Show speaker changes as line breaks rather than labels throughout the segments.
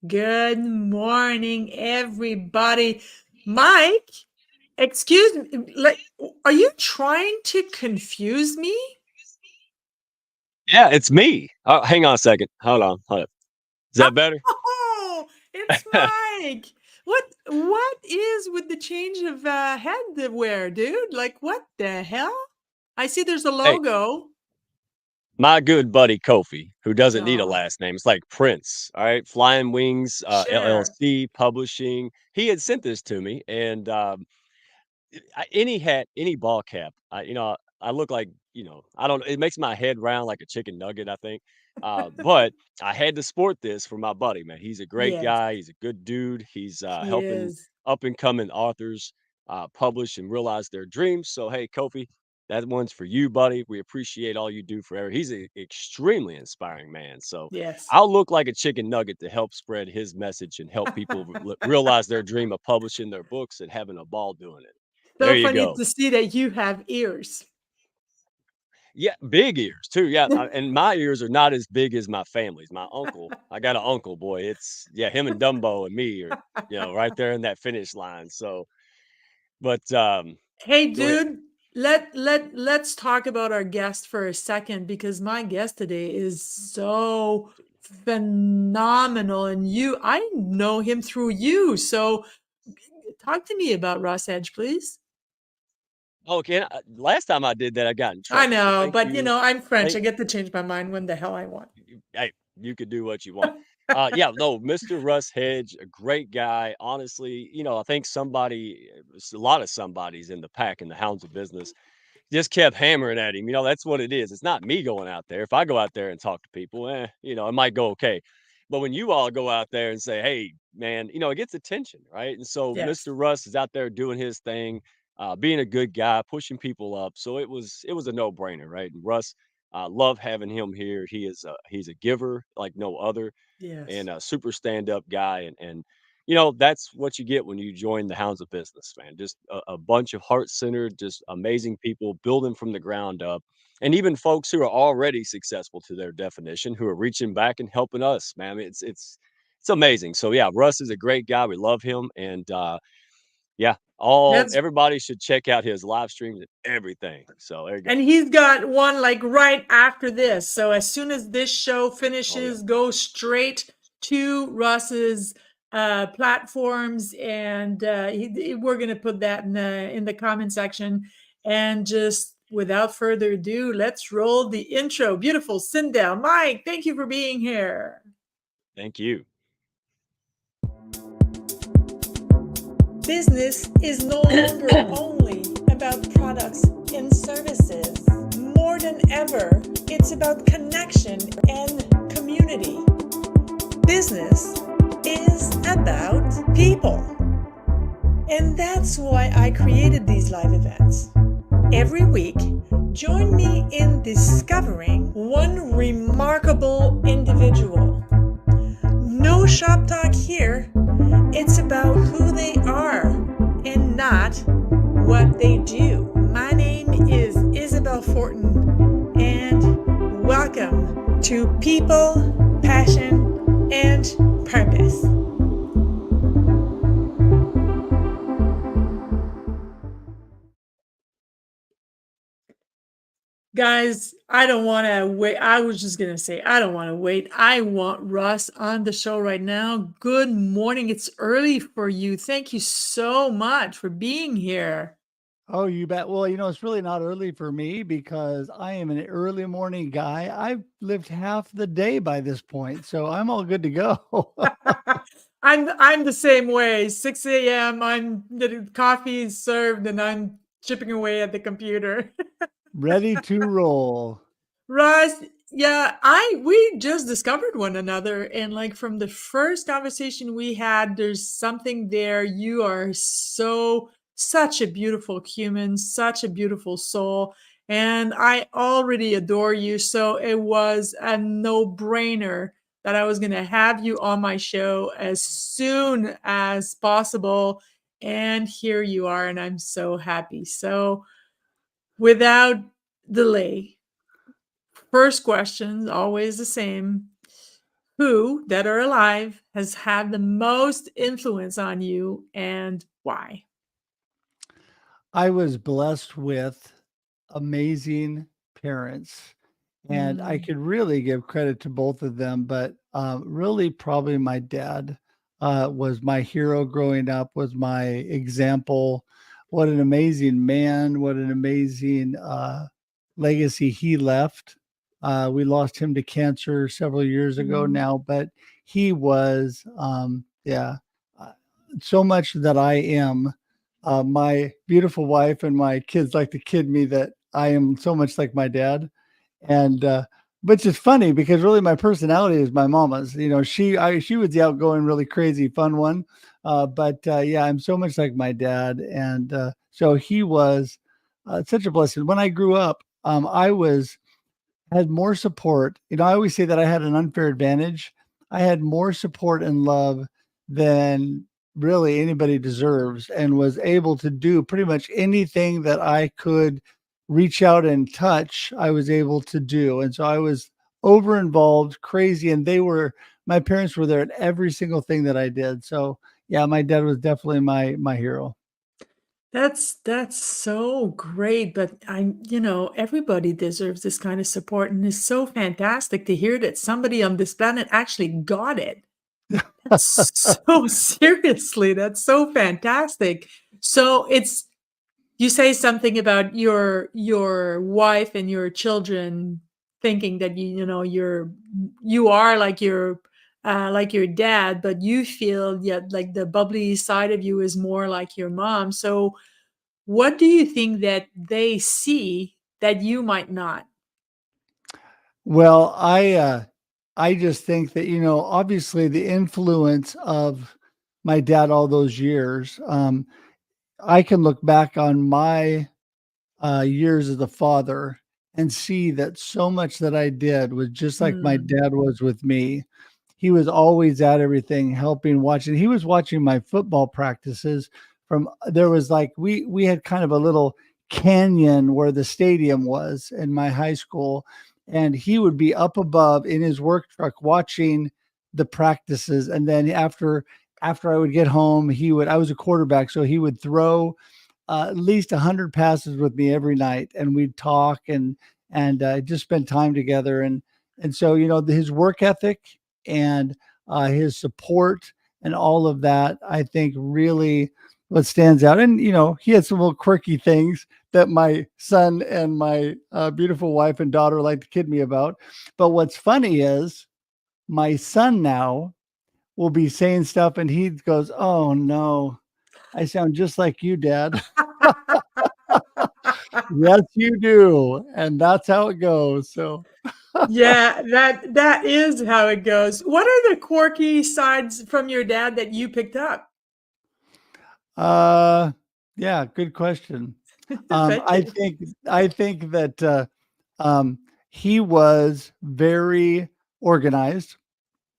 Good morning, everybody. Mike, excuse me, are you trying to confuse me?
Yeah, it's me. Hang on a second. Hold on. Hold up. Is that better?
Oh, it's Mike. What is with the change of headwear, dude? Like, what the hell? I see there's a
Hey,
logo.
my good buddy Kofi, who doesn't need a
Oh,
last name. It's like Prince. All right. Flying Wings
sure.
LLC Publishing. He had sent this to me, and any hat, any ball cap. I look like, I don't. It makes my head round like a chicken nugget, I think. But I had to sport this for my buddy, man. He's a great
Yes,
guy. He's a good dude. He's
he
helping
is.
up and coming authors publish and realize their dreams. So hey, Kofi, that one's for you, buddy. We appreciate all you do forever. He's an extremely inspiring man. So
Yes.
I'll look like a chicken nugget to help spread his message and help people realize their dream of publishing their books and having a ball doing it. There
So
you
funny
go.
to see that you have ears.
Yeah, big ears too. Yeah, and my ears are not as big as my family's. My uncle, I got an uncle, boy. It's yeah, him and Dumbo and me are, right there in that finish line. So, but
Hey,
go ahead.
dude, let's talk about our guest for a second because my guest today is so phenomenal, and I know him through you. So, talk to me about Russ Edge, please.
Okay, last time I did that, I got in
I
trouble. So
know,
thank
but
you.
I'm French. I
Thank
get to change my mind when the hell I want.
hey, you could do what you want. Yeah, no, Mr. Russ Hedge, a great guy. Honestly, I think a lot of somebodies in the pack in the hounds of business just kept hammering at him. That's what it is. It's not me going out there. If I go out there and talk to people, it might go okay. But when you all go out there and say, "Hey, man," it gets attention, right? And so
Yes.
Mr. Russ is out there doing his thing, being a good guy, pushing people up. So it was a no brainer, right? And Russ, love having him here. He's a giver like no other
Yes.
and a super stand-up guy and that's what you get when you join the hounds of business, man. Just a bunch of heart-centered, just amazing people building from the ground up, and even folks who are already successful to their definition who are reaching back and helping us, man. I mean, it's amazing. So yeah, Russ is a great guy. We love him, and yeah, all
That's
everybody should check out his live streams and everything. So there you go.
And he's got one like right after this. So as soon as this show
Oh yeah.
finishes, go straight to Russ's platforms, and we're gonna put that in the comment section. And just without further ado, let's roll the intro. Beautiful, Sindel, Mike. Thank you for being here.
Thank you.
Business is no longer only about products and services. More than ever, it's about connection and community. Business is about people. And that's why I created these live events. Every week, join me in discovering one remarkable individual. No shop talk here. It's about who they are and not what they do. My name is Isabell Fortin, and welcome to People, Passion, and Purpose. Guys, I don't want to wait. I was just going to say, I don't want to wait. I want Russ on the show right now. Good morning. It's early for you. Thank you so much for being here.
Oh, you bet. Well, it's really not early for me because I am an early morning guy. I've lived half the day by this point, so I'm all good to go.
I'm the same way. 6 a.m. I'm the coffee is served and I'm chipping away at the computer.
Ready to roll.
Russ, yeah, I we just discovered one another, and like from the first conversation we had, there's something there. You are such a beautiful human, such a beautiful soul, and I already adore you. So it was a no-brainer that I was going to have you on my show as soon as possible. And here you are, and I'm so happy. So without delay, first question, always the same. who, dead or alive, has had the most influence on you and why?
I was blessed with amazing parents, and I
Mm,
could really give credit to both of them, but really probably my dad was my hero growing up, was my example. What an amazing man! What an amazing legacy he left. We lost him to cancer several years ago
mm.
now, but he was, uh, so much that I am. My beautiful wife and my kids like to kid me that I am so much like my dad, and which is funny because really my personality is my mama's. You know, she was the outgoing, really crazy, fun one. But yeah, I'm so much like my dad, and so he was such a blessing. When I grew up, I had more support. You know, I always say that I had an unfair advantage. I had more support and love than really anybody deserves, and was able to do pretty much anything that I could reach out and touch, I was able to do. And so I was over involved, crazy, and my parents were there at every single thing that I did. So yeah, my dad was definitely my hero.
That's so great, but everybody deserves this kind of support, and it's so fantastic to hear that somebody on this planet actually got it. That's so seriously, that's so fantastic. So it's you say something about your wife and your children thinking that you are like your dad, but you feel yet like the bubbly side of you is more like your mom. So what do you think that they see that you might not?
Well, I just think that, obviously the influence of my dad all those years, I can look back on my years as a father and see that so much that I did was just like my
Mm,
dad was with me. He was always at everything, helping, watching. He was watching my football practices from there was like we had kind of a little canyon where the stadium was in my high school, and he would be up above in his work truck watching the practices. And then after I would get home, I was a quarterback, so he would throw at least 100 passes with me every night, and we'd talk and just spend time together. And so, his work ethic and his support and all of that, I think, really what stands out. And he had some little quirky things that my son and my beautiful wife and daughter like to kid me about. But what's funny is my son now will be saying stuff, and he goes, "Oh no, I sound just like you, Dad." Yes, you do, and that's how it goes. So,
yeah, that is how it goes. What are the quirky sides from your dad that you picked up?
uh, yeah, good question.
Thank
I
you.
think I think that um, he was very organized.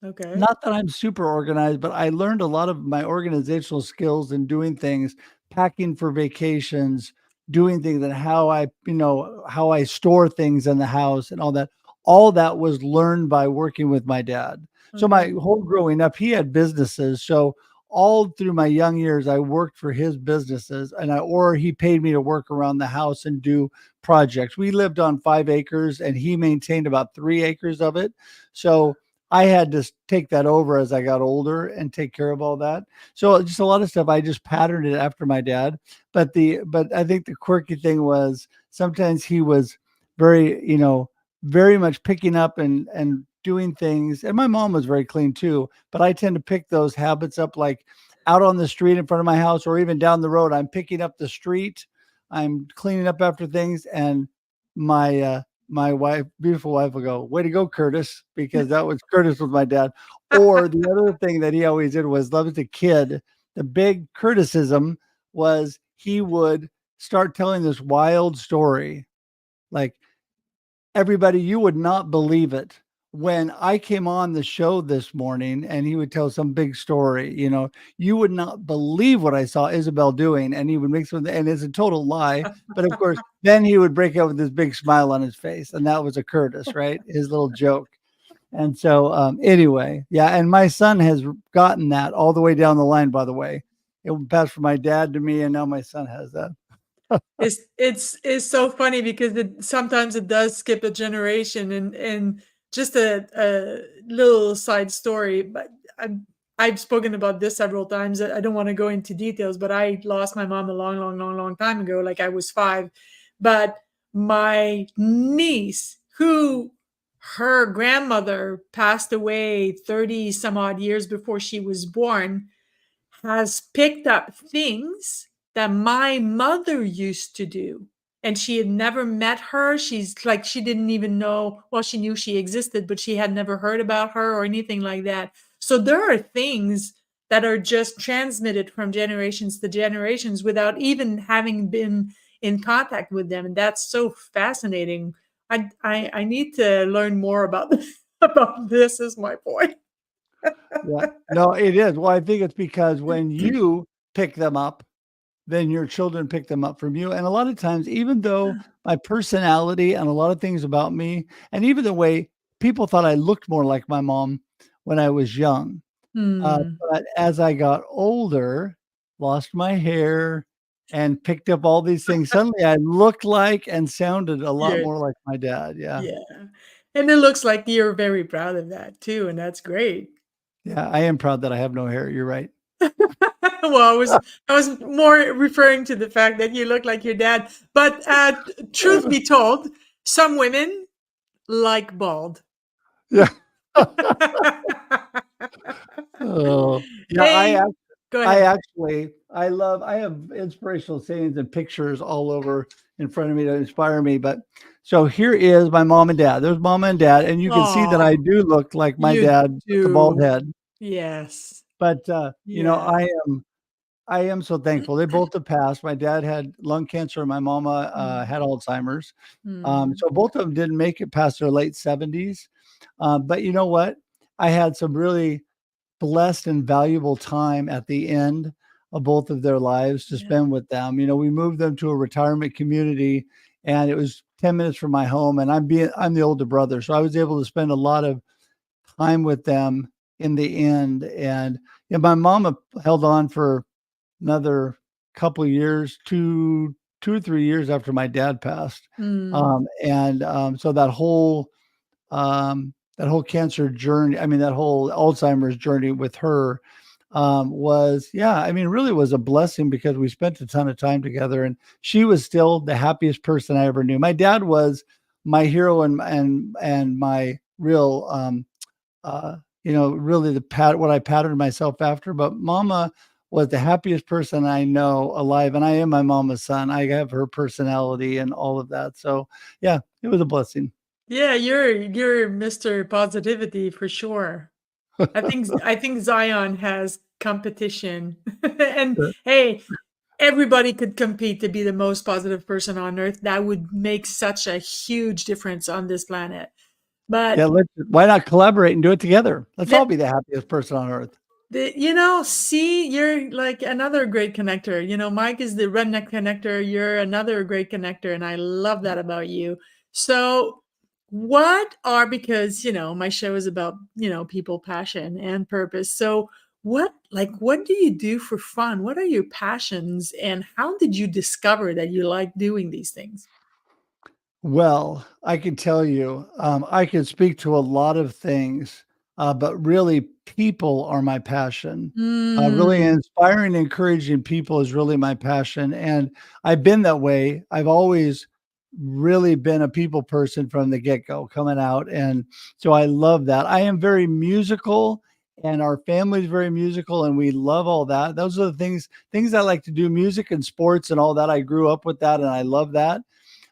Okay.
Not that I'm super organized, but I learned a lot of my organizational skills in doing things, packing for vacations, doing things, and how I store things in the house and all that. All that was learned by working with my dad. So my
Okay.
whole growing up, he had businesses. So all through my young years, I worked for his businesses, or he paid me to work around the house and do projects. We lived on 5 acres, and he maintained about 3 acres of it. So I had to take that over as I got older and take care of all that. So just a lot of stuff I just patterned it after my dad. But I think the quirky thing was sometimes he was very, very much picking up and doing things. And my mom was very clean too, but I tend to pick those habits up, like out on the street in front of my house or even down the road. I'm picking up the street. I'm cleaning up after things, and my wife, beautiful wife, will go, "Way to go, Curtis," because that was Curtis with my dad. Or the other thing that he always did was love as a kid. The big criticism was he would start telling this wild story, like, everybody, you would not believe it. When I came on the show this morning and he would tell some big story, you would not believe what I saw Isabel doing. And he would mix with, and it's a total lie. But of course, then he would break out with this big smile on his face. And that was a Curtis, right? His little joke. And so, anyway, yeah. And my son has gotten that all the way down the line, by the way. It passed from my dad to me, and now my son has that.
It's so funny because sometimes it does skip a generation, and just a little side story, but I've spoken about this several times. I don't want to go into details, but I lost my mom a long, long, long, long time ago. Like I was 5, but my niece, who her grandmother passed away 30 some odd years before she was born, has picked up things that my mother used to do. And she had never met her. She's like, she didn't even know, well, she knew she existed, but she had never heard about her or anything like that. So there are things that are just transmitted from generations to generations without even having been in contact with them. And that's so fascinating. I need to learn more about about this, is my point.
Yeah. No, it is. Well, I think it's because when you pick them up, then your children pick them up from you. And a lot of times, even though my personality and a lot of things about me, and even the way people thought I looked more like my mom when I was young,
Hmm.
but as I got older, lost my hair, and picked up all these things, suddenly I looked like and sounded a lot
Yeah.
more like my dad. Yeah.
Yeah. And it looks like you're very proud of that too, and that's great.
Yeah. I am proud that I have no hair. You're right.
Well, I was more referring to the fact that you look like your dad. But truth be told, some women like bald.
Yeah. Oh, yeah,
Hey, go
I
ahead.
actually I have inspirational sayings and pictures all over in front of me to inspire me. But so here is my mom and dad. There's mom and dad, and you can see that I
Oh,
do look like my
you
dad with the bald
do.
head.
Yes.
But
Yeah.
I am so thankful. They both have passed. My dad had lung cancer, and my mama had Alzheimer's.
Mm.
So both of them didn't make it past their late 70s. But you know what? I had some really blessed and valuable time at the end of both of their lives to
Yeah.
spend with them. We moved them to a retirement community, and it was 10 minutes from my home, and I'm the older brother, so I was able to spend a lot of time with them in the end. And my mama held on for another couple of years, 2 or 3 years after my dad passed.
Mm.
And so that whole cancer journey, I mean, that whole Alzheimer's journey with her was, yeah, I mean, really was a blessing because we spent a ton of time together, and she was still the happiest person I ever knew. My dad was my hero and my real, uh, really what I patterned myself after. But Mama was the happiest person I know alive, and I am my mama's son. I have her personality and all of that. So yeah, it was a blessing.
Yeah, you're Mr. Positivity for sure. I think Zion has competition. And hey, everybody could compete to be the most positive person on earth. That would make such a huge difference on this planet.
Yeah,
But
why not collaborate and do it together? Let's all
that
be the happiest person on earth.
see, you're like another great connector. Mike is the redneck connector. You're another great connector, and I love that about you. So, what are because my show is about people, passion, and purpose. So, what do you do for fun? What are your passions, and how did you discover that you like doing these things?
Well, I can tell you, I can speak to a lot of things, but really, people are my passion. Really
Mm,
inspiring and encouraging people is really my passion. And I've been that way. I've always really been a people person from the get go coming out. And so I love that. I am very musical. And our family is very musical, and we love all that. Those are the things I like to do, music and sports and all that. I grew up with that, and I love that.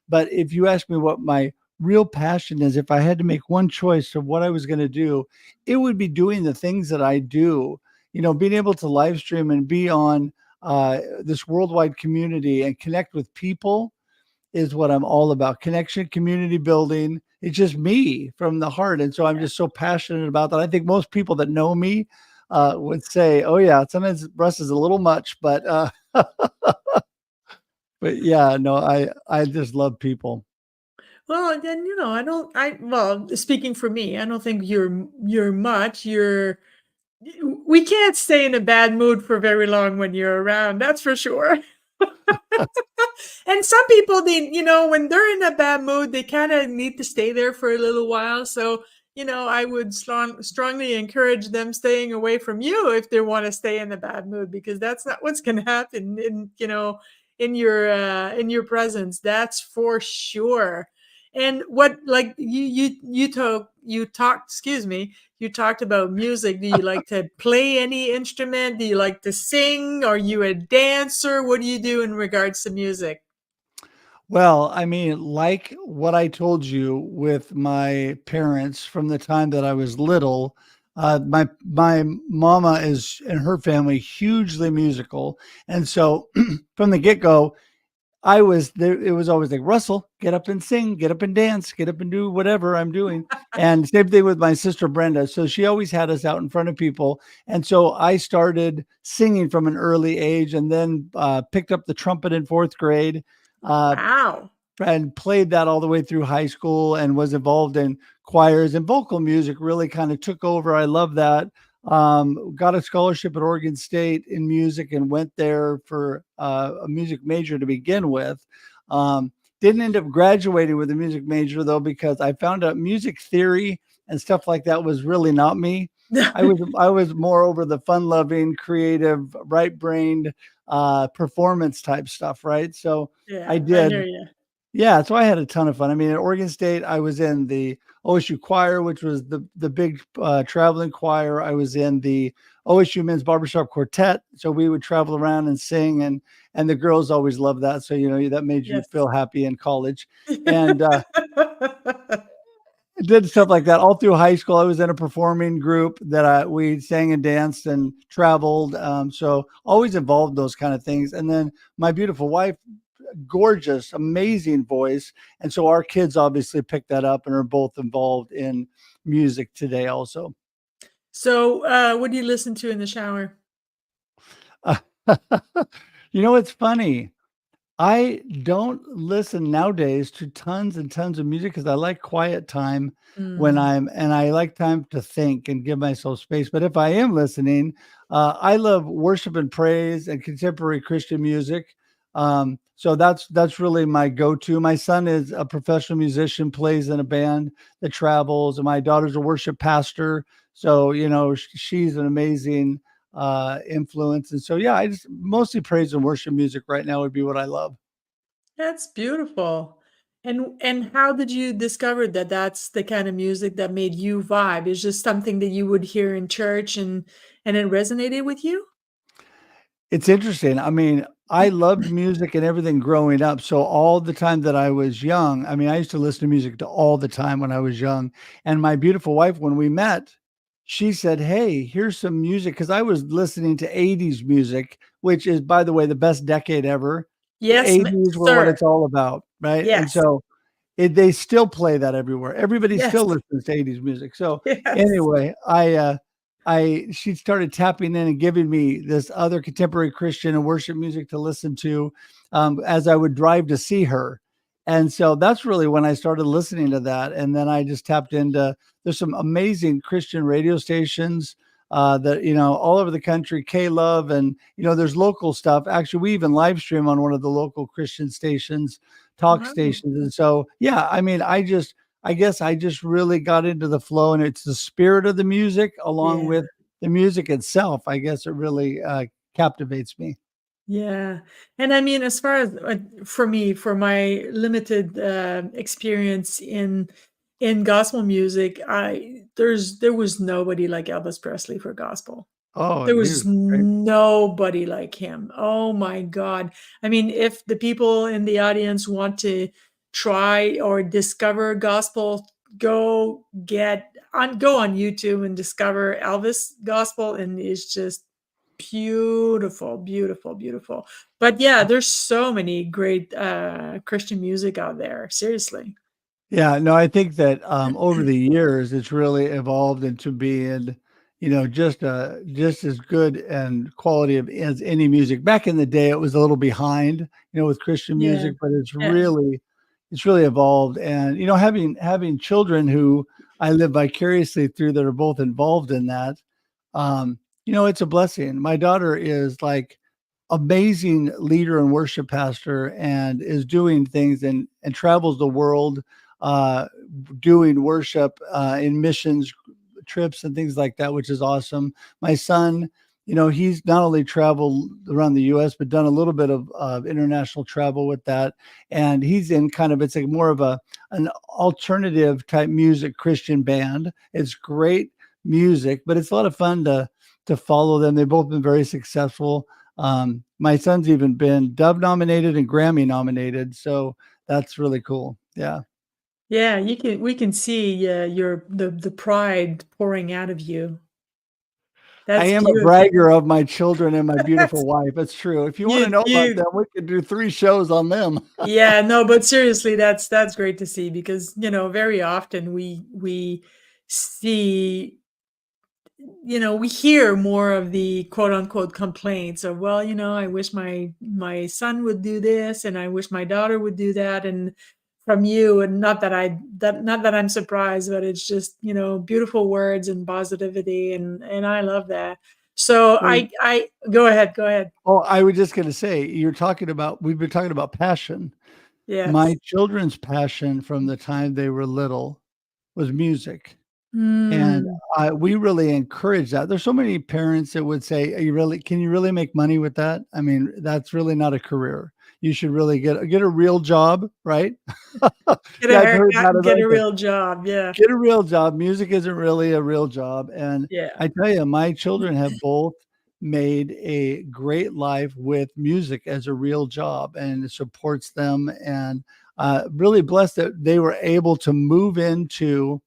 But if you ask me what my real passion is, if I had to make one choice of what I was going to do, it would be doing the things that I do. Being able to live stream and be on this worldwide community and connect with people is what I'm all about. Connection, community building. It's just me from the heart. And so I'm just so passionate about that. I think most people that know me would say, oh, yeah, sometimes Russ is a little much, but but yeah, no, I just love people.
Well, then, well, speaking for me, I don't think you're much. We can't stay in a bad mood for very long when you're around. That's for sure. And some people, when they're in a bad mood, they kind of need to stay there for a little while. So, I would strongly encourage them staying away from you if they want to stay in a bad mood, because that's not what's going to happen in your presence. That's for sure. And what, like, excuse me, you talked about music. Do you like to play any instrument? Do you like to sing? Are you a dancer? What do you do in regards to music?
Well, I mean, like what I told you with my parents from the time that I was little, my mama is and her family hugely musical, and so from the get go, I was there. It was always like, Russell, get up and sing, get up and dance, get up and do whatever I'm doing. And same thing with my sister Brenda. So she always had us out in front of people, and so I started singing from an early age, and then picked up the trumpet in fourth grade. Uh,
Wow.
and played that all the way through high school and was involved in choirs, and vocal music really kind of took over. I love that. Got a scholarship at Oregon State in music and went there for a music major to begin with. Didn't end up graduating with a music major though, because I found out music theory and stuff like that was really not me. I was more over the fun loving, creative, right brained performance type stuff, right? So I
Yeah, I hear
did.
you.
Yeah, so I had a ton of fun. I mean, at Oregon State, I was in the OSU choir, which was the big traveling choir. I was in the OSU Men's Barbershop Quartet, so we would travel around and sing, and the girls always loved that. So that made you
Yes.
feel happy in college, and did stuff like that all through high school. I was in a performing group that we sang and danced and traveled. So always involved in those kind of things. And then my beautiful wife, gorgeous, amazing voice. And so our kids obviously picked that up and are both involved in music today also.
So, what do you listen to in the shower?
It's funny. I don't listen nowadays to tons and tons of music because I like quiet time
Mm.
and I like time to think and give myself space. But if I am listening, I love worship and praise and contemporary Christian music. So that's really my go-to. My son is a professional musician, plays in a band that travels, and my daughter's a worship pastor. So, she's an amazing influence. And so, yeah, I just mostly praise and worship music right now would be what I love.
That's beautiful. And how did you discover that that's the kind of music that made you vibe? It's just something that you would hear in church and it resonated with you?
It's interesting. I mean, I loved music and everything growing up. So all the time that I was young, I mean, I used to listen to music to all the time when I was young. And my beautiful wife, when we met, she said, "Hey, here's some music." Because I was listening to 80s music, which is, by the way, the best decade ever. The
Yes,
80s were what
sir.
it's all about, right? And
Yes.
so they still play that everywhere. Everybody
Yes.
still listens to 80s music. So
Yes.
anyway, she started tapping in and giving me this other contemporary Christian and worship music to listen to as I would drive to see her. And so that's really when I started listening to that. And then I just tapped into, there's some amazing Christian radio stations that, all over the country, K-Love, and, there's local stuff. Actually, we even live stream on one of the local Christian stations, talk
Wow.
stations. And so, yeah, I mean, I guess I just really got into the flow, and it's the spirit of the music along
Yeah.
with the music itself. I guess it really captivates me.
Yeah. And I mean, as far as for me, for my limited experience in gospel music, there was nobody like Elvis Presley for gospel.
Oh,
There was
dude. Right?
nobody like him. Oh my God. I mean, if the people in the audience want to try or discover gospel, go on YouTube and discover Elvis gospel, and it's just beautiful, beautiful, beautiful. But yeah, there's so many great Christian music out there. Seriously.
Yeah, no, I think that over the years it's really evolved into being, just as good and quality of as any music. Back in the day, it was a little behind, with Christian
Yeah.
music, but it's
Yeah.
it's really evolved. And having children who I live vicariously through that are both involved in that, it's a blessing. My daughter is like amazing leader and worship pastor and is doing things and travels the world uh, doing worship in missions trips and things like that, which is awesome. My son, he's not only traveled around the US, but done a little bit of international travel with that. And he's in it's like more of an alternative type music Christian band. It's great music, but it's a lot of fun to follow them. They've both been very successful. My son's even been Dove nominated and Grammy nominated. So that's really cool. Yeah.
Yeah, we can see the pride pouring out of you.
I
That's
am a
beautiful.
bragger of my children and my
That's
beautiful wife. It's true. If you want to
you
know about
you
them, we could do 3 shows on them.
Yeah, no, but seriously, that's great to see because, very often we see, we hear more of the quote unquote complaints of, well, I wish my son would do this and I wish my daughter would do that. And from you, and not that I'm surprised, but it's just, beautiful words and positivity, and I love that. So
Well,
I go ahead, go ahead.
I was just going to say, we've been talking about passion. My
Yes.
children's passion from the time they were little was music. And
Mm,
we really encourage that. There's so many parents that would say, can you really make money with that? I mean, that's really not a career. You should really get a real job, right?
get a
Yeah, I've heard
haircut
that
and get a
about
real job. Yeah.
get a real job. Music isn't really a real job. And
Yeah.
I tell you, my children have both made a great life with music as a real job, and it supports them. And really blessed that they were able to move into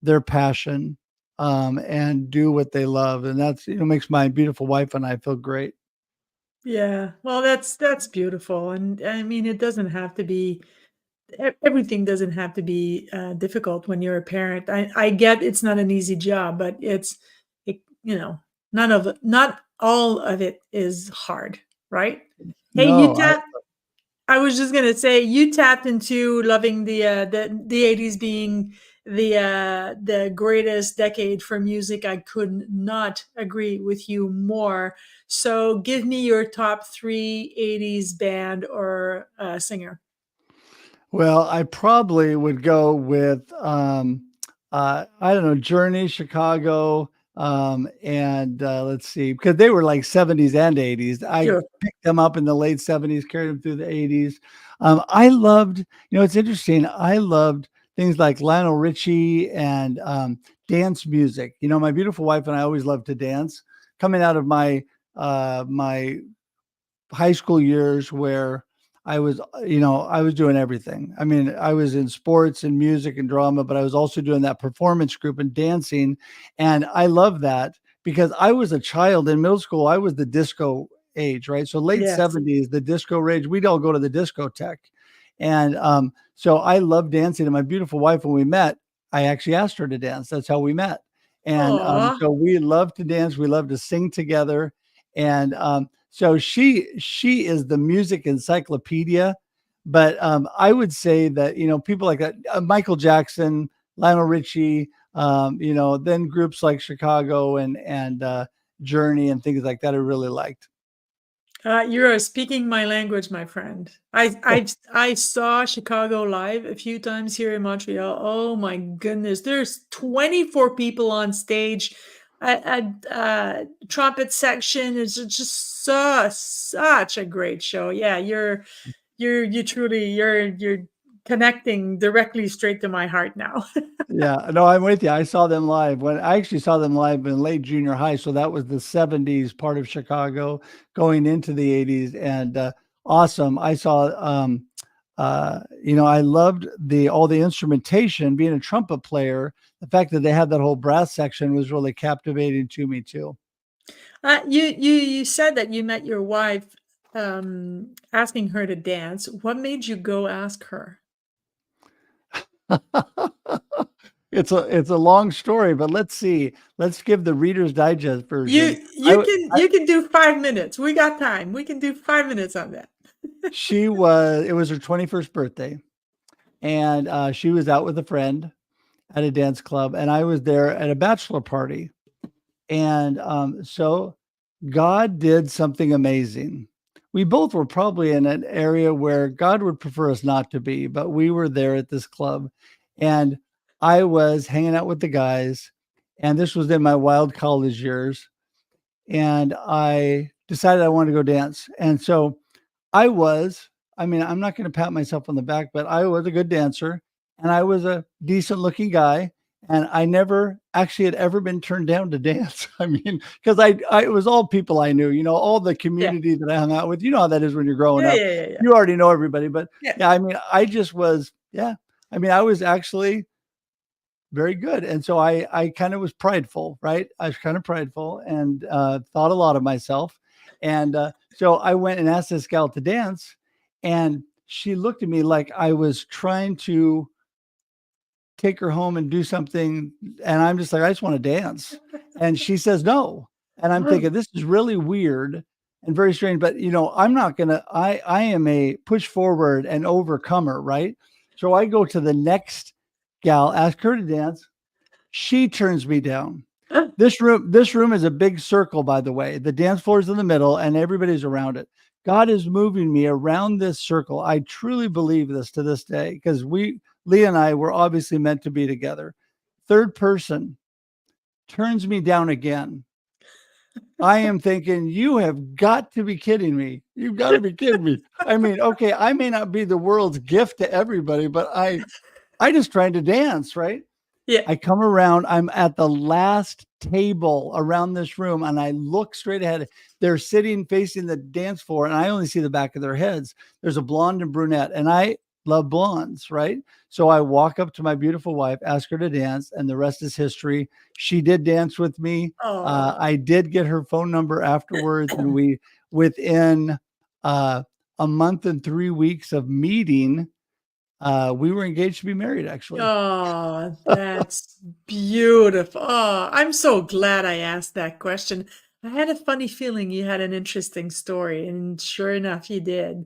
their passion and do what they love. And that's, makes my beautiful wife and I feel great.
Yeah. Well, that's beautiful. And I mean, it doesn't have to be everything doesn't have to be difficult when you're a parent. I get it's not an easy job, but it, not all of it is hard, right? Hey,
No,
I was just gonna say you tapped into loving the 80s being the greatest decade for music. I could not agree with you more. So give me your top three 80s band or singer.
well, I probably would go with I don't know, Journey, Chicago, and let's see, because they were like 70s and 80s. I
Sure.
picked them up in the late 70s, carried them through the 80s. I loved, it's interesting. I loved things like Lionel Richie and dance music. My beautiful wife and I always loved to dance. Coming out of my high school years where I was doing everything. I mean, I was in sports and music and drama, but I was also doing that performance group and dancing. And I love that because I was a child in middle school. I was the disco age, right? So late
Yes.
70s, the disco rage, we'd all go to the discotheque. And so I love dancing. And my beautiful wife, when we met, I actually asked her to dance. That's how we met. And
Aw.
so we love to dance. We love to sing together. And so she is the music encyclopedia. But I would say that people like that, Michael Jackson, Lionel Richie, then groups like Chicago and Journey and things like that I really liked.
You're speaking my language, my friend. I saw Chicago live a few times here in Montreal. Oh my goodness, there's 24 people on stage. Trumpet section is just such a great show. Yeah, you truly you're connecting directly straight to my heart now.
Yeah, no, I'm with you. I saw them live when I actually saw them live in late junior high. So that was the 70s part of Chicago going into the 80s. And awesome. I saw I loved all the instrumentation, being a trumpet player. The fact that they had that whole brass section was really captivating to me too.
You said that you met your wife asking her to dance. What made you go ask her?
It's a long story, but let's see. Let's give the Reader's Digest version.
You can do 5 minutes. We got time. We can do 5 minutes on that.
It was her 21st birthday. and she was out with a friend at a dance club, and I was there at a bachelor party. And so God did something amazing. We both were probably in an area where God would prefer us not to be, but we were there at this club, and I was hanging out with the guys, and this was in my wild college years, and I decided I wanted to go dance. And so I mean, I'm not going to pat myself on the back, but I was a good dancer and I was a decent looking guy. And I never actually had ever been turned down to dance. I mean, because it was all people I knew, all the
Yeah.
community that I hung out with. You know how that is when you're growing
Yeah,
up.
yeah, yeah, yeah.
You already know everybody. But
Yeah.
yeah, I mean, I just was, yeah. I mean, I was actually very good. And so I kind of was prideful, right? I was kind of prideful and thought a lot of myself. And so I went and asked this gal to dance, and she looked at me like I was trying to take her home and do something. And I'm just like, I just want to dance. And she says no. And I'm thinking, this is really weird and very strange. But I'm not gonna, I am a push forward and overcomer, right? So I go to the next gal, ask her to dance. She turns me down. This room is a big circle, by the way. The dance floor is in the middle and everybody's around it. God is moving me around this circle. I truly believe this to this day, because Leah and I were obviously meant to be together. Third person turns me down again. I am thinking, you have got to be kidding me. You've got to be kidding me. I mean, okay, I may not be the world's gift to everybody, but I just trying to dance, right?
Yeah.
I come around, I'm at the last table around this room, and I look straight ahead. They're sitting facing the dance floor, and I only see the back of their heads. There's a blonde and brunette, and I love blondes, right? So I walk up to my beautiful wife, ask her to dance, and the rest is history. She did dance with me.
Oh.
I did get her phone number afterwards, and we, within a month and 3 weeks of meeting, we were engaged to be married, actually.
Oh, that's beautiful. Oh, I'm so glad I asked that question. I had a funny feeling you had an interesting story, and sure enough, you did.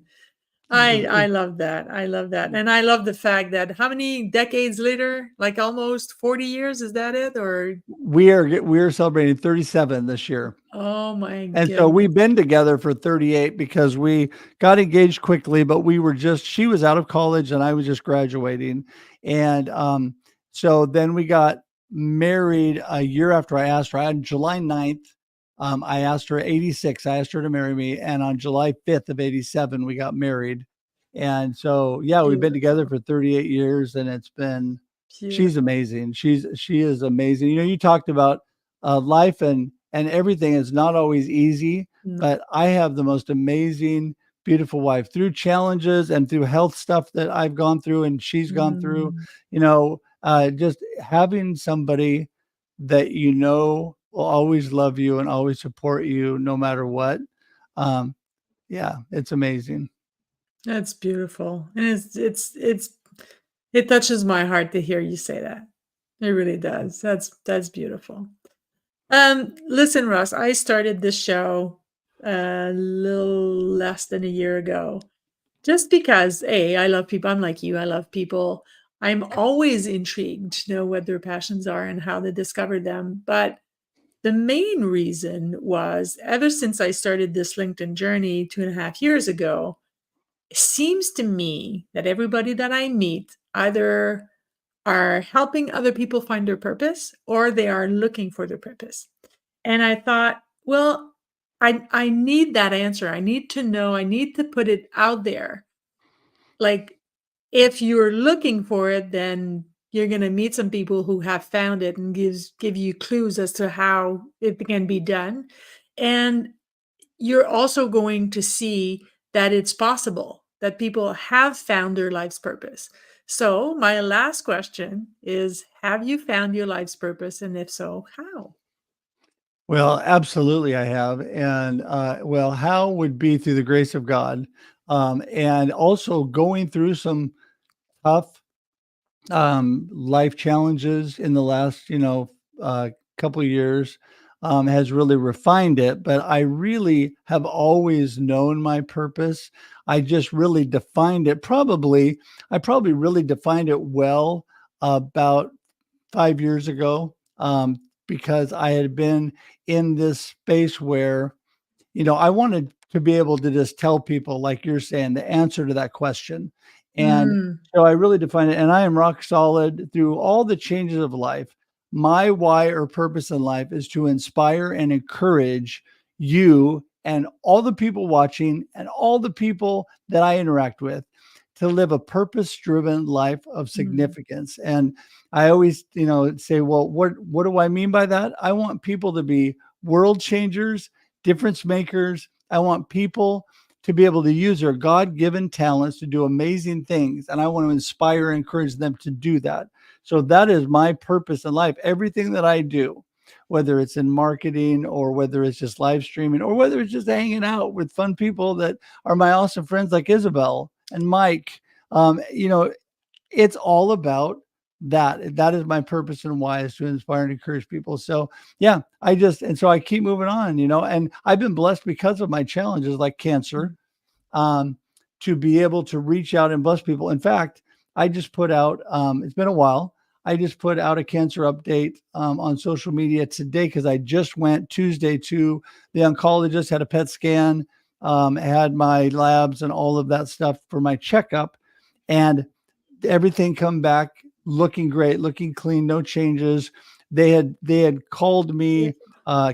I love that. I love that. And I love the fact that how many decades later, like almost 40 years, is that it? Or
we're celebrating 37 this year.
oh my
And so
goodness.
we've been together for 38 because we got engaged quickly, but she was out of college and I was just graduating. And so then we got married a year after I asked her. On July 9th, I asked her 86. I asked her to marry me. And on July 5th of 87, we got married. And so, yeah, we've been together for 38 years, and it's been, she's
Beautiful.
amazing. She is amazing. You talked about life and everything is not always easy,
Mm,
but I have the most amazing, beautiful wife through challenges and through health stuff that I've gone through and she's gone through.
mm.
Just having somebody that will always love you and always support you no matter what. Yeah, it's amazing.
That's beautiful. And it touches my heart to hear you say that. It really does. That's beautiful. Listen, Russ, I started this show a little less than a year ago. Just because, I love people. I'm like you. I love people. I'm always intrigued to know what their passions are and how they discover them. But the main reason was ever since I started this LinkedIn journey 2.5 years ago, it seems to me that everybody that I meet either are helping other people find their purpose or they are looking for their purpose. And I thought, well, I need that answer. I need to know, I need to put it out there. Like, if you're looking for it, then you're going to meet some people who have found it and give you clues as to how it can be done. And you're also going to see that it's possible that people have found their life's purpose. So, my last question is, have you found your life's purpose? And if so, how?
Well, absolutely, I have. And well, how would be through the grace of God, and also going through some tough life challenges in the last, couple of years. has really refined it. But I really have always known my purpose. I just really defined it. I probably really defined it well about 5 years ago, because I had been in this space where, I wanted to be able to just tell people, like you're saying, the answer to that question. And
Mm,
so I really define it. And I am rock solid through all the changes of life. My why or purpose in life is to inspire and encourage you and all the people watching and all the people that I interact with to live a purpose driven life of
mm,
significance. And I always, say, well, what do I mean by that? I want people to be world changers, difference makers. I want people to be able to use their God-given talents to do amazing things. And I want to inspire and encourage them to do that. So that is my purpose in life. Everything that I do, whether it's in marketing or whether it's just live streaming or whether it's just hanging out with fun people that are my awesome friends like Isabell and Mike, um, you know, it's all about that. That is my purpose and why, is to inspire and encourage people. So yeah, and so I keep moving on, and I've been blessed because of my challenges like cancer,
mm.
um, to be able to reach out and bless people. In fact, I just put out, it's been a while. I just put out a cancer update on social media today because I just went Tuesday to the oncologist, had a PET scan, had my labs and all of that stuff for my checkup. And everything come back looking great, looking clean, no changes. They had called
Yeah.
me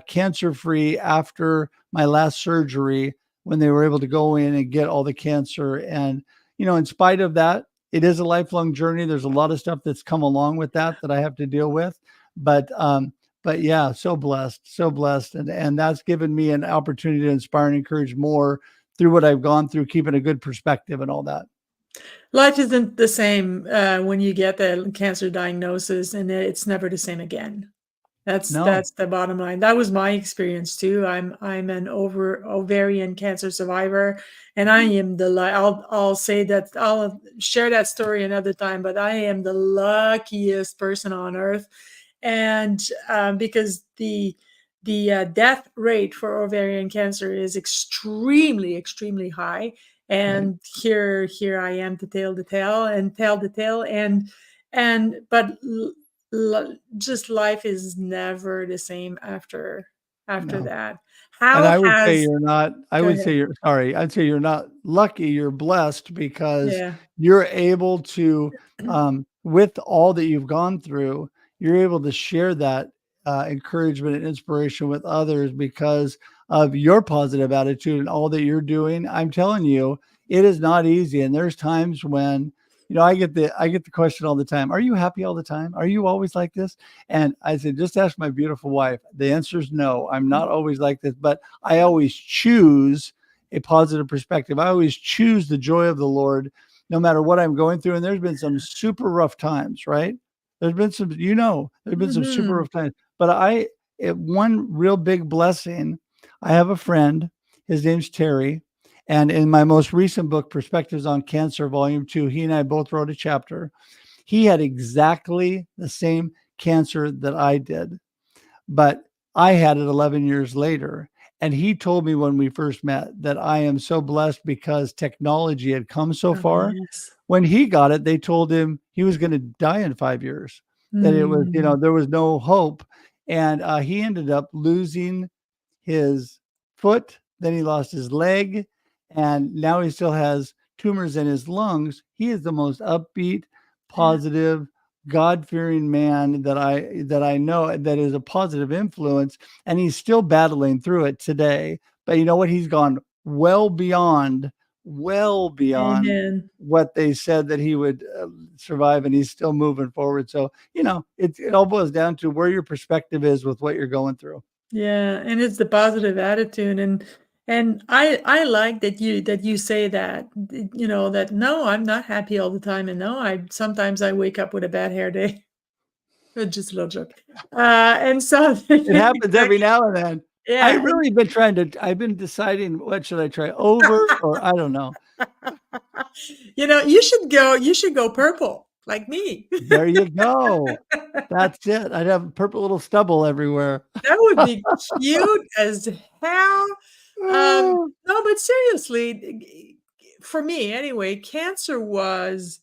cancer free after my last surgery when they were able to go in and get all the cancer. And in spite of that, it is a lifelong journey. There's a lot of stuff that's come along with that I have to deal with. But yeah, so blessed, and that's given me an opportunity to inspire and encourage more through what I've gone through, keeping a good perspective and all that.
Life isn't the same when you get the cancer diagnosis, and it's never the same again. That's
No.
that's the bottom line. That was my experience too. I'm an ovarian cancer survivor, and I am I'll say that I'll share that story another time. But I am the luckiest person on earth, and because the death rate for ovarian cancer is extremely high.
Right.
And here I am to tell the tale and tell the tale, and but just life is never the same after
No.
that.
And
How
I would say
has
you're not, I
Go
would say
ahead.
you're sorry. I'd say you're not lucky, you're blessed because
Yeah.
you're able to, with all that you've gone through, you're able to share that encouragement and inspiration with others because of your positive attitude and all that you're doing. I'm telling you, it is not easy. And there's times when, I get the question all the time. Are you happy all the time? Are you always like this? And I said, just ask my beautiful wife. The answer is no. I'm not always like this, but I always choose a positive perspective. I always choose the joy of the Lord, no matter what I'm going through. And there's been some super rough times, right? There's been some super
Mhm.
rough times. But one real big blessing, I have a friend, his name's Terry. And in my most recent book, Perspectives on Cancer, Volume 2, he and I both wrote a chapter. He had exactly the same cancer that I did, but I had it 11 years later. And he told me when we first met that I am so blessed because technology had come so
Oh,
far.
yes.
When he got it, they told him he was going to die in 5 years, that it was,
Mm.
there was no hope. And he ended up losing his foot, then he lost his leg, and now he still has tumors in his lungs. He is the most upbeat,
Yeah.
positive, God-fearing man that I know, that is a positive influence, and he's still battling through it today. But you know what? He's gone well beyond
Amen.
what they said that he would survive, and he's still moving forward. So, it all boils down to where your perspective is with what you're going through.
Yeah, and it's the positive attitude, and I like that you say that, that no, I'm not happy all the time, and no, I sometimes I wake up with a bad hair day. Just a little joke. And so
It happens every
exactly.
now and then.
Yeah,
I've been deciding what should I try over or I don't know.
you should go purple. like me.
There you go. That's it. I'd have purple little stubble everywhere.
That would be cute as hell. No, but seriously, for me anyway, cancer was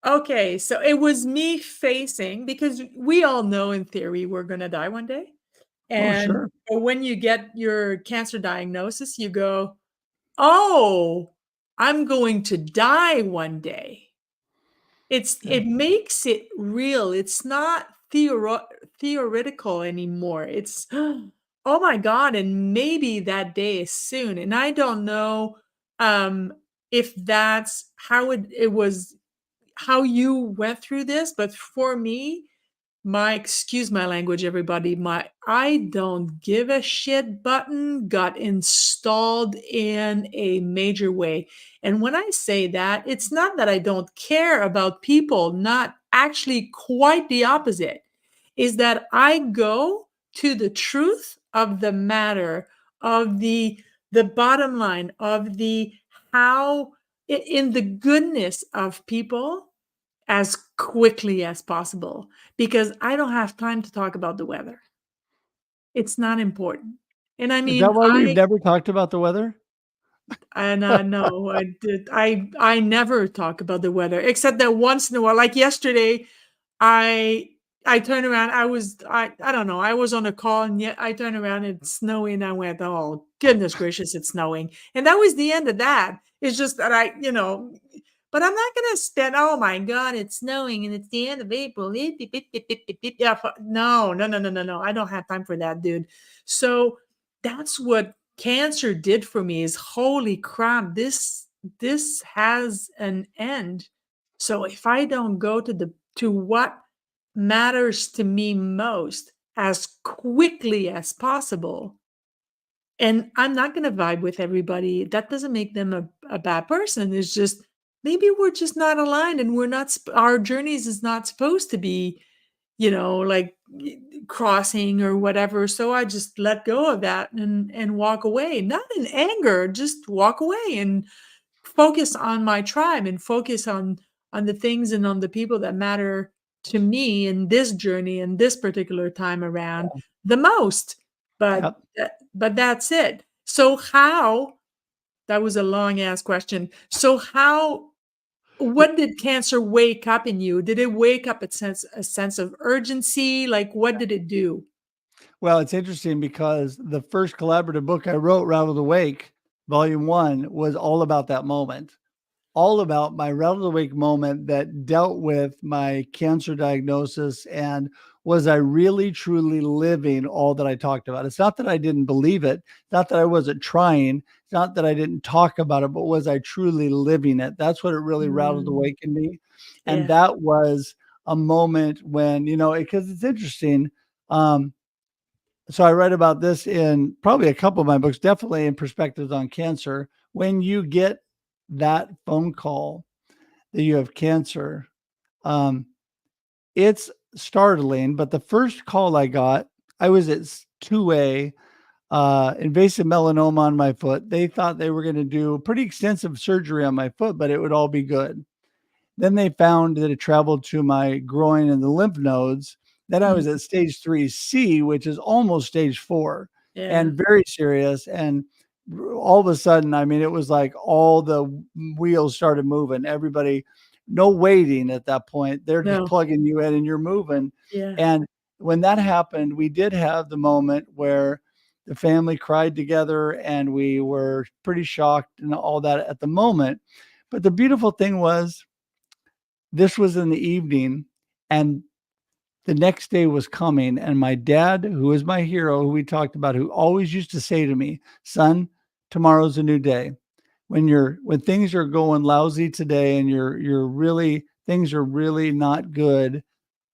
okay. So it was me facing, because we all know in theory we're going to die one day.
Oh,
And
sure.
when you get your cancer diagnosis, you go, oh, I'm going to die one day.
Yeah.
It makes it real. It's not theoretical anymore. It's oh my God, and maybe that day is soon. And I don't know if that's how it was, how you went through this, but for me, my excuse my language, everybody, my I don't give a shit button got installed in a major way. And when I say that, it's not that I don't care about people, not actually, quite the opposite, is that I go to the truth of the matter, of the bottom line, of the how in the goodness of people as quickly as possible, because I don't have time to talk about the weather. It's not important. And I
Is
mean,
that why we've never talked about the weather?
no, I never talk about the weather, except that once in a while, like yesterday, I I turned around. I don't know. I was on a call, and yet I turned around and it's snowing. And I went, "Oh goodness gracious, it's snowing!" And that was the end of that. It's just that but I'm not gonna spend. Oh my God, it's snowing, and it's the end of April. Yeah, no, no, no, no, no, no. I don't have time for that, dude. So that's what cancer did for me. Is holy crap, this has an end. So if I don't go to what matters to me most as quickly as possible. And I'm not going to vibe with everybody. That doesn't make them a bad person. It's just maybe we're just not aligned, and we're not, our journeys is not supposed to be, like crossing or whatever. So I just let go of that and walk away, not in anger, just walk away and focus on my tribe and focus on the things and on the people that matter to me in this journey and this particular time around the most. But
Yep.
but that's it. So how, that was a long ass question. So how, what did cancer wake up in you? Did it wake up a sense of urgency? Like what did it do?
Well, it's interesting because the first collaborative book I wrote, Rattled Awake, Volume 1, was all about that moment. All about my Rattled Awake moment that dealt with my cancer diagnosis, and was I really truly living all that I talked about? It's not that I didn't believe it, not that I wasn't trying, it's not that I didn't talk about it, but was I truly living it? That's what it really rattled
Mm,
awake in me. And
yeah.
that was a moment when, because it's interesting. Um, so I write about this in probably a couple of my books, definitely in Perspectives on Cancer. When you get that phone call that you have cancer, um, it's startling. But the first call I got, I was at 2A, invasive melanoma on my foot. They thought they were going to do pretty extensive surgery on my foot, but it would all be good. Then they found that it traveled to my groin and the lymph nodes. Then I was
Mm,
at stage 3C, which is almost stage 4,
yeah.
and very serious. And all of a sudden, I mean, it was like all the wheels started moving. Everybody, no waiting at that point. They're just
No.
plugging you in and you're moving.
Yeah.
And when that happened, we did have the moment where the family cried together and we were pretty shocked and all that at the moment. But the beautiful thing was, this was in the evening, and the next day was coming. And my dad, who is my hero, who we talked about, who always used to say to me, son, tomorrow's a new day. When things are going lousy today and you're really, things are really not good,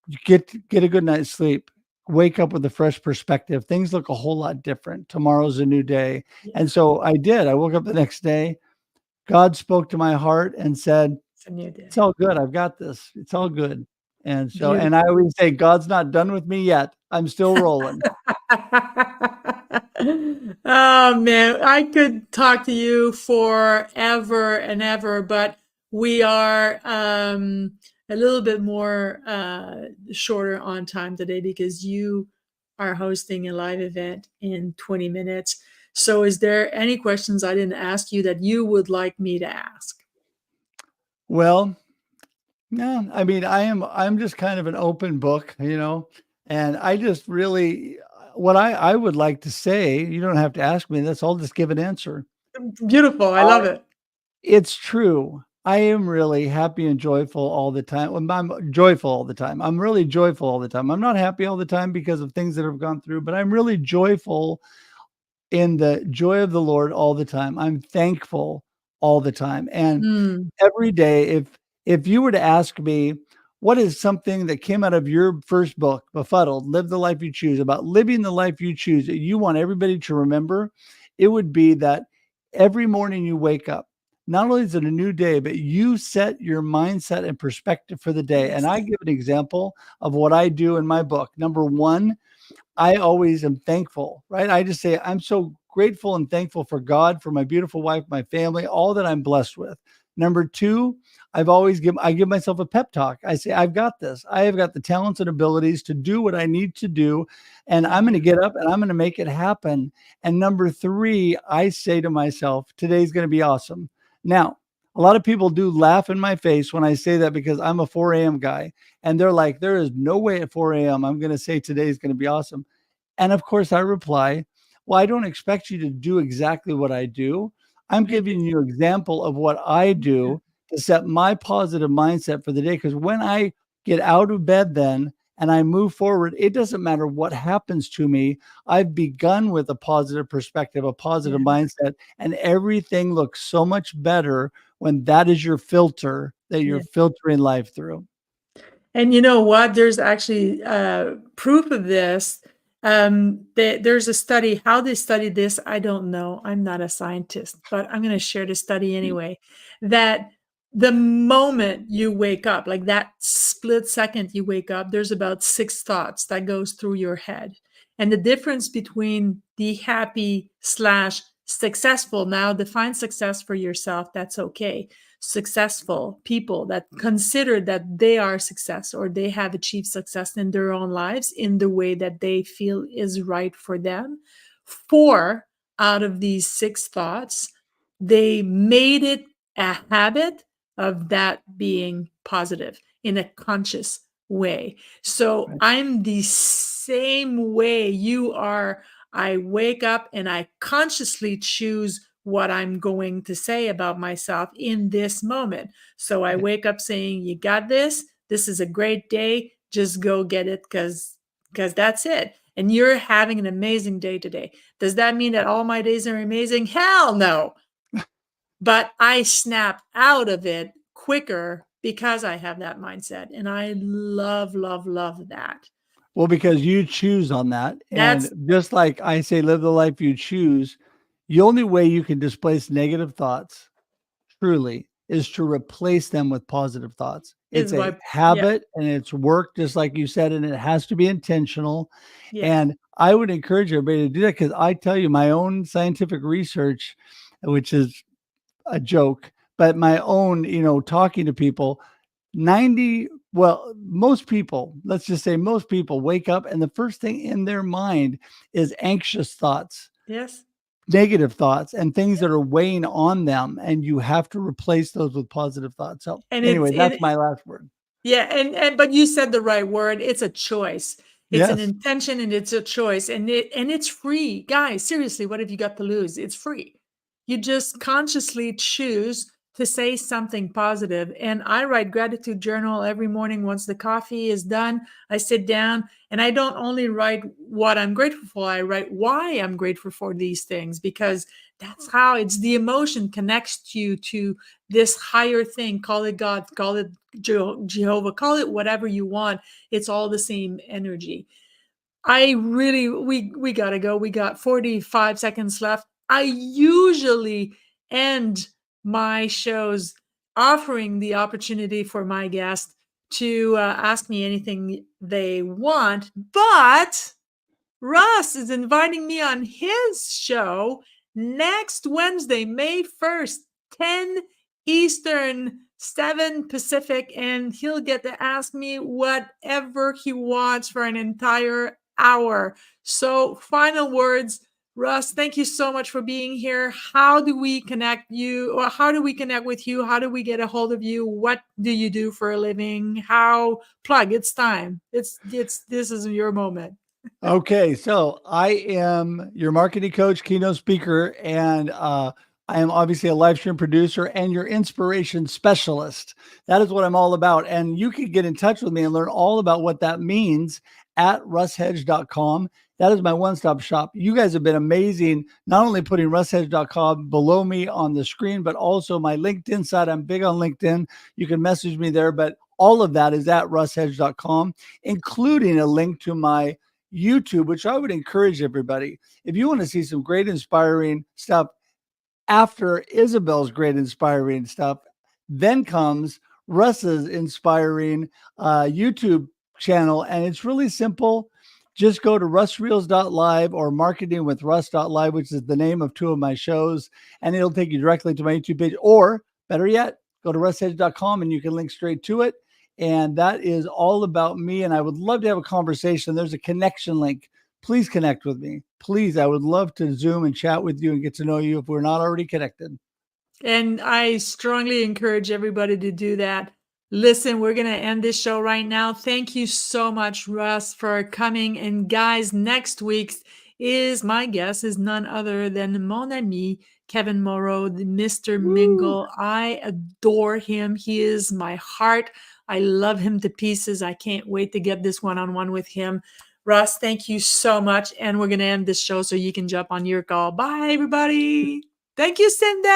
you get a good night's sleep. Wake up with a fresh perspective. Things look a whole lot different. Tomorrow's a new day.
Yeah.
And so I did. I woke up the next day. God spoke to my heart and said,
It's a new
it's
day.
all good. I've got this. It's all good. And so, and I
Beautiful.
always say, God's not done with me yet. I'm still rolling.
Oh man, I could talk to you forever and ever, but We are a little bit more shorter on time today because you are hosting a live event in 20 minutes. So is there any questions I didn't ask you that you would like me to ask?
Well, no, I mean, I'm just kind of an open book, and I just really what I would like to say, you don't have to ask me this, I'll just give an answer.
Beautiful. I love
I
it.
It's true. I am really happy and joyful all the time. Well, I'm joyful all the time. I'm really joyful all the time. I'm not happy all the time because of things that have gone through, but I'm really joyful in the joy of the Lord all the time. I'm thankful all the time. And
Mm,
every day, if you were to ask me, what is something that came out of your first book, Befuddled, Live the Life You Choose, about living the life you choose that you want everybody to remember, it would be that every morning you wake up, not only is it a new day, but you set your mindset and perspective for the day. And
yes.
I give an example of what I do in my book. Number one, I always am thankful, right? I just say, I'm so grateful and thankful for God, for my beautiful wife, my family, all that I'm blessed with. Number two, I give myself a pep talk. I say, I've got this. I have got the talents and abilities to do what I need to do. And I'm going to get up and I'm going to make it happen. And number three, I say to myself, today's going to be awesome. Now, a lot of people do laugh in my face when I say that because I'm a 4 a.m. guy. And they're like, there is no way at 4 a.m. I'm going to say today's going to be awesome. And of course, I reply, well, I don't expect you to do exactly what I do. I'm giving you an example of what I do to set my positive mindset for the day. Because when I get out of bed then and I move forward, it doesn't matter what happens to me. I've begun with a positive perspective, a positive
Yeah.
mindset, and everything looks so much better when that is your filter that you're
Yeah.
filtering life through.
And you know what? There's actually proof of this. There's a study. How they studied this, I don't know. I'm not a scientist, but I'm going to share the study anyway. That the moment you wake up, like that split second you wake up, there's about 6 thoughts that goes through your head. And the difference between the happy slash successful, now define success for yourself, that's okay, successful people that consider that they are success or they have achieved success in their own lives in the way that they feel is right for them. 4 out of these 6 thoughts, they made it a habit of that being positive in a conscious way. So
Right.
I'm the same way you are. I wake up and I consciously choose what I'm going to say about myself in this moment. So I
Right.
wake up saying, "You got this. This is a great day. Just go get it because that's it." And you're having an amazing day today. Does that mean that all my days are amazing? Hell no. But I snap out of it quicker because I have that mindset. And I love, love, love that.
Well, because you choose on that. And
That's
just like I say, live the life you choose, the only way you can displace negative thoughts truly is to replace them with positive thoughts. It's
is
a
why, yeah,
habit and it's work, just like you said, and it has to be intentional.
yeah,
And I would encourage everybody to do that because I tell you, my own scientific research, which is a joke, but my own, talking to people, 90, well, most people, let's just say most people wake up and the first thing in their mind is anxious thoughts,
yes.
negative thoughts, and things that are weighing on them. And you have to replace those with positive thoughts. So,
And
anyway, that's my last word.
yeah, and but you said the right word. It's a choice. It's an
Yes.
intention and it's a choice. And it's free. Guys, seriously, what have you got to lose? It's free. You just consciously choose to say something positive. And I write gratitude journal every morning once the coffee is done. I sit down and I don't only write what I'm grateful for, I write why I'm grateful for these things because that's how it's the emotion connects you to this higher thing. Call it God, call it Jehovah, call it whatever you want. It's all the same energy. I really, we gotta go. We got 45 seconds left. I usually end my shows offering the opportunity for my guest to ask me anything they want, but Russ is inviting me on his show next Wednesday, May 1st, 10 Eastern 7 Pacific, and he'll get to ask me whatever he wants for an entire hour. So, final words. Russ, thank you so much for being here. How do we connect you, or how do we connect with you? How do we get a hold of you? What do you do for a living? How plug? It's time. It's this is your moment.
Okay, so I am your marketing coach, keynote speaker, and I am obviously a live stream producer and your inspiration specialist. That is what I'm all about. And you can get in touch with me and learn all about what that means at russhedge.com. That is my one-stop shop. You guys have been amazing, not only putting russhedge.com below me on the screen, but also my LinkedIn site. I'm big on LinkedIn. You can message me there, but all of that is at russhedge.com, including a link to my YouTube, which I would encourage everybody. If you want to see some great inspiring stuff after Isabell's great inspiring stuff, then comes Russ's inspiring YouTube channel. And it's really simple. Just go to russreels.live or marketingwithruss.live, which is the name of 2 of my shows, and it'll take you directly to my YouTube page. Or better yet, go to russhedge.com and you can link straight to it. And that is all about me. And I would love to have a conversation. There's a connection link. Please connect with me. Please, I would love to Zoom and chat with you and get to know you if we're not already connected.
And I strongly encourage everybody to do that. Listen, we're going to end this show right now. Thank you so much, Russ, for coming. And guys, next week's my guest is none other than mon ami, Kevin Moreau, the Mr. Mingle. I adore him. He is my heart. I love him to pieces. I can't wait to get this one-on-one with him. Russ, thank you so much. And we're going to end this show so you can jump on your call. Bye, everybody. Thank you, Cinda.